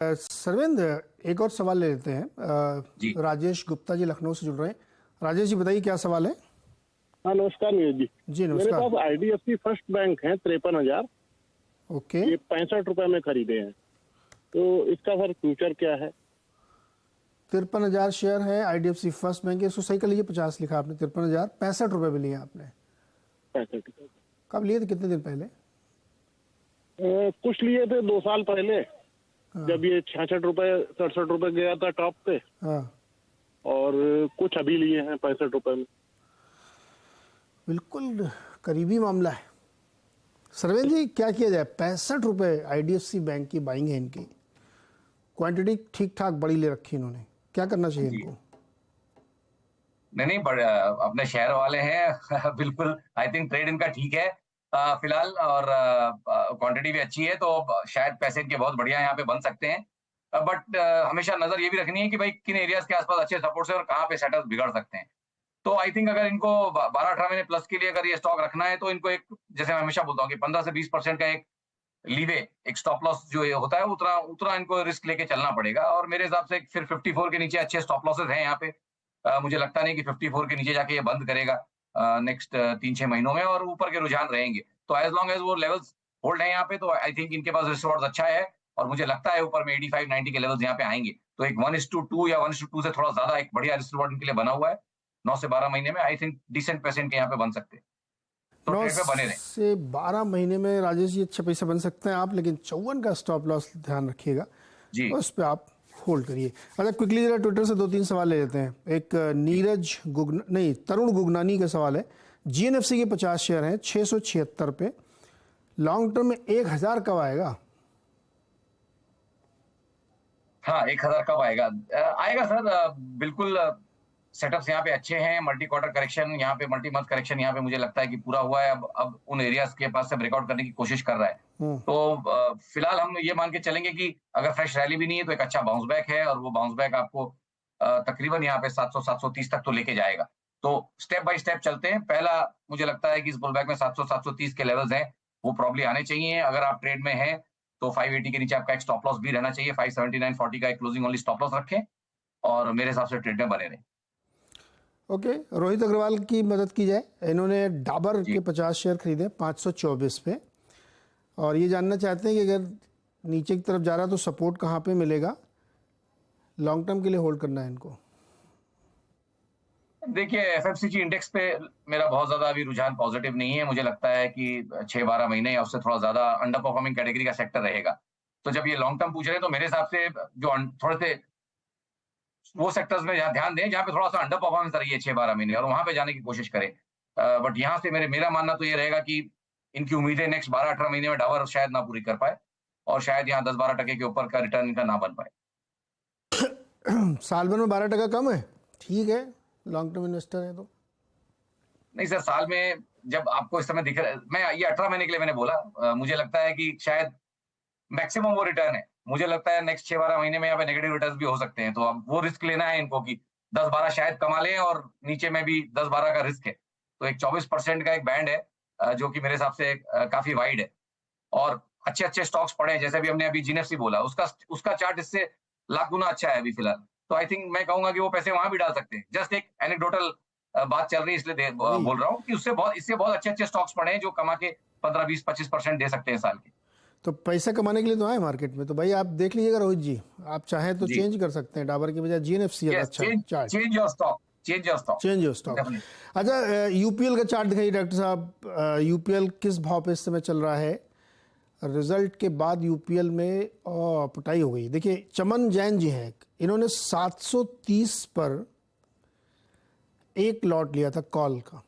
सर्वेंद्र, एक और सवाल ले लेते हैं। जी राजेश गुप्ता जी लखनऊ से जुड़ रहे हैं। राजेश जी बताइए क्या सवाल है। हाँ, नमस्कार नीरज जी। जी मेरे नमस्कार। पास आईडीएफसी फर्स्ट बैंक है 53,000। ओके, ये 65 रुपए में खरीदे हैं, तो इसका सर फ्यूचर क्या है? 53,000 शेयर है आईडीएफसी फर्स्ट बैंक के। इसको सही कर लीजिए, 50 लिखा आपने, 53,065 रुपये में लिए आपने। 65। कब लिए थे, कितने दिन पहले? कुछ लिए थे 2 साल पहले, हाँ। जब ये 66 रुपए 67 रुपए गया था टॉप पे। हाँ, और कुछ अभी लिए हैं 65 रुपए में। बिल्कुल करीबी मामला है। सर्वेंद्र जी क्या किया जाए? 65 रुपये आईडीएफसी बैंक की बाइंग है इनकी। क्वांटिटी ठीक ठाक बड़ी ले रखी इन्होंने, क्या करना चाहिए जी इनको? नहीं नहीं अपने शहर वाले हैं बिल्कुल। आई थिंक ट्रेड इनका ठीक है फिलहाल, और क्वांटिटी भी अच्छी है, तो शायद पैसे इनके बहुत बढ़िया यहाँ पे बन सकते हैं। बट हमेशा नजर ये भी रखनी है कि भाई किन एरियाज के आसपास अच्छे सपोर्ट्स है और कहाँ पे सेटअप बिगड़ सकते हैं। तो आई थिंक अगर इनको 12-18 महीने प्लस के लिए अगर ये स्टॉक रखना है, तो इनको एक, जैसे मैं हमेशा बोलता हूँ कि 15 से 20% का एक लीवे, एक स्टॉप लॉस जो ये होता है, उतना उतना इनको रिस्क लेके चलना पड़ेगा। और मेरे हिसाब से फिर 54 के नीचे अच्छे स्टॉप लॉसेस हैं यहाँ पे। मुझे लगता नहीं कि 54 के नीचे जाके ये बंद करेगा नेक्स्ट 3-6 महीनों में, और ऊपर के रुझान रहेंगे। तो एज लॉन्ग एज वो लेवल्स होल्ड है यहाँ पे, तो आई थिंक इनके पास रिस्क रिवॉर्ड अच्छा है। और मुझे लगता है ऊपर में 85-90 के लेवल्स यहाँ पे आएंगे, तो एक 1:2 या 1:2 से थोड़ा ज्यादा एक बढ़िया रिस्क रिवॉर्ड इनके लिए बना हुआ है। 9 से 12 महीने में आई थिंक डिसेंट पैसे इनके यहाँ पे बन सकते हैं, तो 9 ट्रेड पे बने रहे। से 12 महीने में राजेश जी अच्छा पैसा बन सकते हैं आप, लेकिन 54 का स्टॉप लॉस ध्यान रखिएगा, जी उस पर आप होल्ड करिए। अच्छा, क्विकली जरा ट्विटर से 2-3 सवाल ले लेते हैं। एक तरुण गुगनानी का सवाल है। जीएनएफसी के 50 शेयर हैं 676 पे, लॉन्ग टर्म में 1000 कब आएगा? हाँ, 1000 कब आएगा? आएगा सर, बिल्कुल। सेटअप्स यहाँ पे अच्छे हैं। मल्टी क्वार्टर करेक्शन यहाँ पे, मल्टी मंथ करेक्शन यहाँ पे मुझे लगता है कि पूरा हुआ है। अब उन एरियाज के पास से ब्रेकआउट करने की कोशिश कर रहा है। तो फिलहाल हम ये मान के चलेंगे कि अगर फ्रेश रैली भी नहीं है तो एक अच्छा बाउंस बैक है, और वो बाउंस बैक आपको तकरीबन यहाँ पे 700-730 तक तो लेके जाएगा। तो स्टेप बाय स्टेप चलते हैं। पहला मुझे लगता है कि इस बुल बैक में 700-730 के लेवल्स हैं, वो प्रॉब्ली आने चाहिए। अगर आप ट्रेड में हैं तो 580 के नीचे आपका एक स्टॉप लॉस भी रहना चाहिए। 579.40 का एक क्लोजिंग ओनली स्टॉप लॉस रखें, और मेरे हिसाब से ट्रेड में बने रहें। ओके, रोहित अग्रवाल की मदद की जाए। इन्होंने डाबर जी के 50 शेयर खरीदे 524 पे, और ये जानना चाहते हैं कि अगर नीचे की तरफ जा रहा है तो सपोर्ट कहाँ पे मिलेगा, लॉन्ग टर्म के लिए होल्ड करना है इनको। देखिए, एफएमसीजी इंडेक्स पे मेरा बहुत ज्यादा अभी रुझान पॉजिटिव नहीं है। मुझे लगता है कि 6-12 महीने या उससे थोड़ा ज्यादा अंडर परफॉर्मिंग कैटेगरी का सेक्टर रहेगा। तो जब ये लॉन्ग टर्म पूछ रहे हैं, तो मेरे हिसाब से जो थोड़े से वो सेक्टर्स में ध्यान दें जहाँ पे थोड़ा सा अंडर परफॉर्मेंस रही है 6-12 महीने, और वहां पे जाने की कोशिश करें। बट यहाँ से मेरा मानना तो ये रहेगा कि इनकी उम्मीदें नेक्स्ट 12-18 महीने में डाबर शायद ना पूरी कर पाए, और शायद यहाँ 10-12% के ऊपर का रिटर्न इनका ना बन पाए। साल भर में 12% कम है, ठीक है, लॉन्ग टर्म इन्वेस्टर है तो। नहीं सर, साल में जब आपको इस समय दिख रहा है, मैं ये 18 महीने के लिए मैंने बोला, मुझे लगता है कि शायद मैक्सिमम वो रिटर्न है। मुझे लगता है नेक्स्ट 6-12 महीने में यहाँ पे नेगेटिव रिटर्न भी हो सकते हैं, तो अब वो रिस्क लेना है इनको कि 10-12 शायद कमा लें, और नीचे में भी 10-12 का रिस्क है। तो एक 24% का एक बैंड है, जो कि मेरे हिसाब से काफी वाइड है। और अच्छे अच्छे स्टॉक्स पड़े हैं, जैसे अभी हमने अभी जीएनएफसी बोला, उसका उसका चार्ट इससे लाख गुना अच्छा है अभी फिलहाल। तो आई थिंक मैं कहूंगा कि वो पैसे वहां भी डाल सकते हैं। जस्ट एक एनेक्डोटल बात चल रही है, इसलिए नहीं, बोल रहा हूँ कि इससे बहुत अच्छे अच्छे स्टॉक्स पड़े हैं जो कमा के 15-20-25% दे सकते हैं साल के। तो पैसा कमाने के लिए तो आए मार्केट में, तो भाई आप देख लीजिएगा रोहित जी, आप चाहें तो जी चेंज कर सकते हैं, डाबर की बजाय जीएनएफसी ज़्यादा यस, अच्छा है chart. Change your stock, change your stock, change your stock. Definitely. अच्छा, यूपीएल का चार्ट दिखाइए डॉक्टर साहब। यूपीएल किस भाव पे इस समय चल रहा है? रिजल्ट के बाद यूपीएल में पिटाई हो गई। देखिए, चमन जैन जी हैं, इन्होंने 730 पर एक लॉट लिया था कॉल का,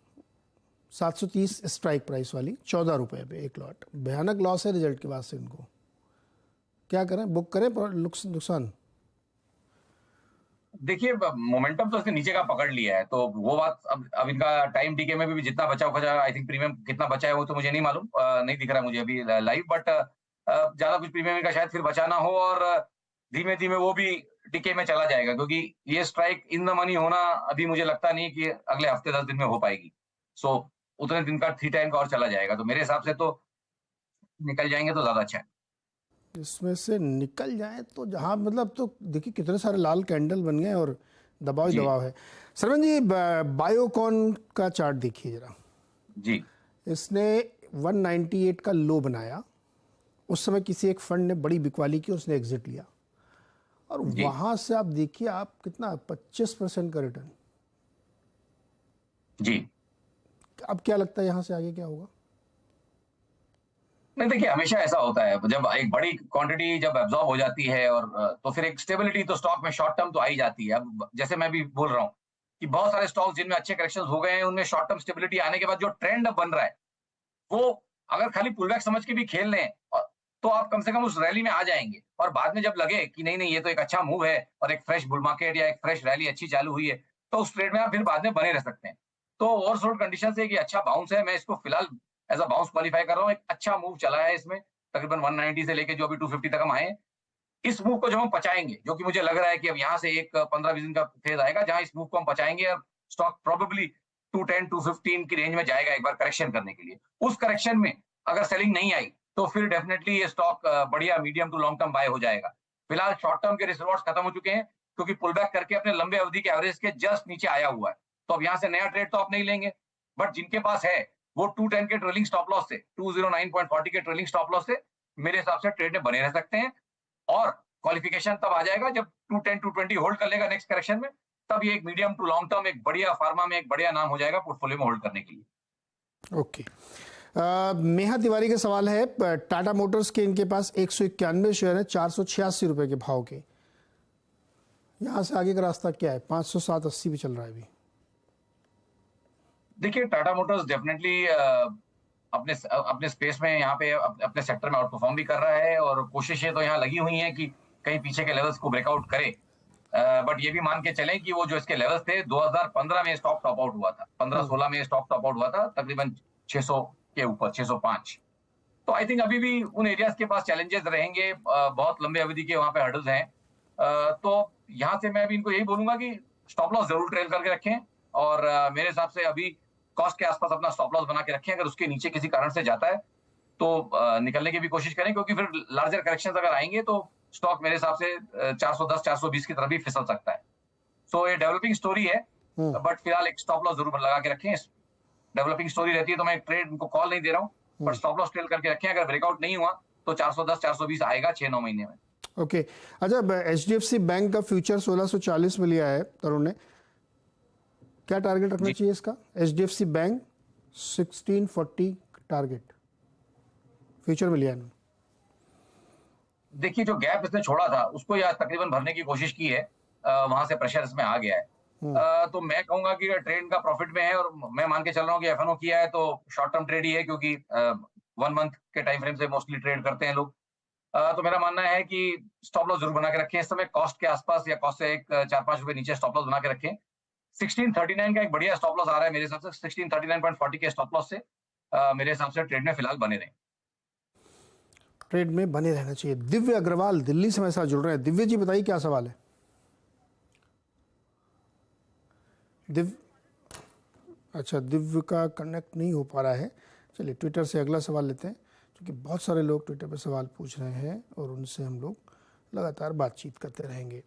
730 स्ट्राइक प्राइस वाली, 14 रुपए पे एक लॉट। भयानक लॉस है रिजल्ट के बाद से इनको। क्या करें, बुक करें पर नुकसान? देखिए, मोमेंटम तो इसने नीचे का पकड़ लिया है, तो वो बात अब इनका टाइम डीके में भी जितना बचा होगा, आई थिंक प्रीमियम कितना बचा है वो तो मुझे नहीं मालूम, नहीं दिख रहा मुझे अभी लाइव। बट ज्यादा कुछ प्रीमियम का शायद फिर बचा ना हो, और धीमे धीमे वो भी डीके में चला जाएगा, क्योंकि ये स्ट्राइक इन द मनी होना अभी मुझे लगता नहीं कि अगले हफ्ते 10 दिन में हो पाएगी। सो उतने दिन का 3 टाइम का और चला जाएगा, तो मेरे हिसाब से तो निकल जाएंगे तो ज्यादा अच्छा है। इसमें से निकल जाए तो जहाँ मतलब, तो देखिए कितने सारे लाल कैंडल बन गए और दबाव ही जी दबाव है। सरवन जी, बायोकॉन का चार्ट देखिए जरा। जी इसने 198 का लो बनाया, उस समय किसी एक फंड ने बड़ी बिकवाली की, उसने एग्जिट लिया और जी वहां से आप देखिए आप कितना 25% का रिटर्न। जी। अब क्या लगता है यहाँ से आगे क्या होगा? नहीं देखिए, हमेशा ऐसा होता है, जब एक बड़ी क्वांटिटी जब एब्जॉर्ब हो जाती है और तो फिर एक स्टेबिलिटी तो स्टॉक में शॉर्ट टर्म तो आ ही जाती है। अब जैसे मैं भी बोल रहा हूँ कि बहुत सारे स्टॉक्स जिनमें अच्छे करेक्शंस हो गए हैं, उनमें शॉर्ट टर्म स्टेबिलिटी आने के बाद जो ट्रेंड अब बन रहा है, वो अगर खाली पुलबैक समझ के भी खेल लें तो आप कम से कम उस रैली में आ जाएंगे। और बाद में जब लगे कि नहीं नहीं ये तो एक अच्छा मूव है और एक फ्रेश बुल मार्केट या एक फ्रेश रैली अच्छी चालू हुई है, तो उस ट्रेड में आप फिर बाद में बने रह सकते हैं। तो ओवरसोल्ड कंडीशन से कि अच्छा बाउंस है, मैं इसको फिलहाल एज अ बाउंस क्वालिफाई कर रहा हूँ। एक अच्छा मूव चला है इसमें, तकरीबन 190 से लेके जो अभी 250 तक हम आए हैं। इस मूव को जब हम पचाएंगे, जो कि मुझे लग रहा है कि अब यहाँ से एक 15-20 दिन का फेज आएगा जहां इस मूव को हम पचाएंगे और स्टॉक प्रोबेबली 210 215 की रेंज में जाएगा एक बार करेक्शन करने के लिए। उस करेक्शन में अगर सेलिंग नहीं आई तो फिर डेफिनेटली ये स्टॉक बढ़िया medium to long term buy हो जाएगा। फिलहाल शॉर्ट टर्म के रिस्क रिवॉर्ड्स खत्म हो चुके हैं क्योंकि पुल बैक करके अपने लंबे अवधि के एवरेज के जस्ट नीचे आया हुआ है। तो अब यहाँ से नया ट्रेड तो आप नहीं लेंगे, बट जिनके पास है वो 210 के ट्रेलिंग स्टॉप लॉस से, 209.40 के ट्रेलिंग स्टॉप लॉस से मेरे हिसाब से ट्रेड में बने रह सकते हैं। और क्वालिफिकेशन तब आ जाएगा जब 210 220 होल्ड कर लेगा नेक्स्ट करेक्शन में, तब ये एक मीडियम टू लॉन्ग टर्म एक बढ़िया फार्मा में एक बढ़िया नाम हो जाएगा पोर्टफोलियो में होल्ड करने के लिए। ओके। मेहा तिवारी का सवाल है, टाटा मोटर्स के इनके पास 191 शेयर है 486 रुपए के भाव के, यहां से आगे का रास्ता क्या है? 507.80 भी चल रहा है अभी। देखिए, टाटा मोटर्स डेफिनेटली अपने अपने स्पेस में यहाँ पे अपने सेक्टर में आउट परफॉर्म भी कर रहा है और कोशिशें तो यहाँ लगी हुई हैं कि कहीं पीछे के लेवल्स को ब्रेकआउट करे। बट ये भी मान के चलें कि वो जो इसके लेवल्स थे 2015 में स्टॉक टॉप आउट हुआ था, 15-16 में स्टॉक टॉप आउट हुआ था तकरीबन 600 के ऊपर, 605। तो आई थिंक अभी भी उन एरियाज के पास चैलेंजेस रहेंगे, बहुत लंबे अवधि के वहां पे हर्डल्स हैं। तो यहाँ से मैं भी इनको यही बोलूंगा कि स्टॉप लॉस जरूर ट्रेल करके रखें और मेरे हिसाब से अभी कॉस्ट के आसपास अपना स्टॉप लॉस बना के रखें। अगर उसके नीचे किसी कारण से जाता है तो निकलने की भी कोशिश करें, क्योंकि फिर लार्जर करेक्शंस अगर आएंगे तो स्टॉक मेरे हिसाब से 410 420 की तरफ भी फिसल सकता है। सो ये डेवलपिंग स्टोरी है, बट फिलहाल एक स्टॉप लॉस जरूर लगा के रखें। डेवलपिंग स्टोरी रहती है तो मैं ट्रेड उनको कॉल नहीं दे रहा हूँ, बट स्टॉप लॉस ट्रेल करके रखें। अगर ब्रेकआउट नहीं हुआ तो 410 420 आएगा 6-9 महीने में। ओके। अच्छा, HDFC बैंक का फ्यूचर 1640 में लिया है तरुण ने, क्या टारगेट रखना चाहिए इसका? HDFC बैंक 1640 टारगेट फ्यूचर में लिया है। देखिए, जो गैप इसने छोड़ा था उसको या तकरीबन भरने की कोशिश की है, वहां से प्रेशर इसमें आ गया है। तो मैं कहूंगा कि ट्रेड का प्रॉफिट में है और मैं मान के चल रहा हूँ कि FNO किया है तो शॉर्ट टर्म ट्रेड ही है, क्योंकि 1 मंथ के टाइम फ्रेम से मोस्टली ट्रेड करते हैं लोग। तो मेरा मानना है कि स्टॉप लॉस जरूर बना के रखें इस समय, कॉस्ट के आसपास या कॉस्ट से एक 4-5 रुपए नीचे स्टॉप लॉस बना के रखें। 1639 का एक बढ़िया स्टॉप लॉस आ रहा है मेरे हिसाब से, 1639.40 के स्टॉप लॉस से मेरे हिसाब से ट्रेड में फिलहाल बने रहें। ट्रेड में बने रहना चाहिए। दिव्य अग्रवाल दिल्ली से मेरे साथ जुड़ रहे हैं। दिव्य जी बताइए क्या सवाल है? अच्छा, दिव्य का कनेक्ट नहीं हो पा रहा है। चलिए ट्विटर से अगला सवाल लेते हैं, क्योंकि बहुत सारे लोग ट्विटर पर सवाल पूछ रहे हैं और उनसे हम लोग लगातार बातचीत करते रहेंगे।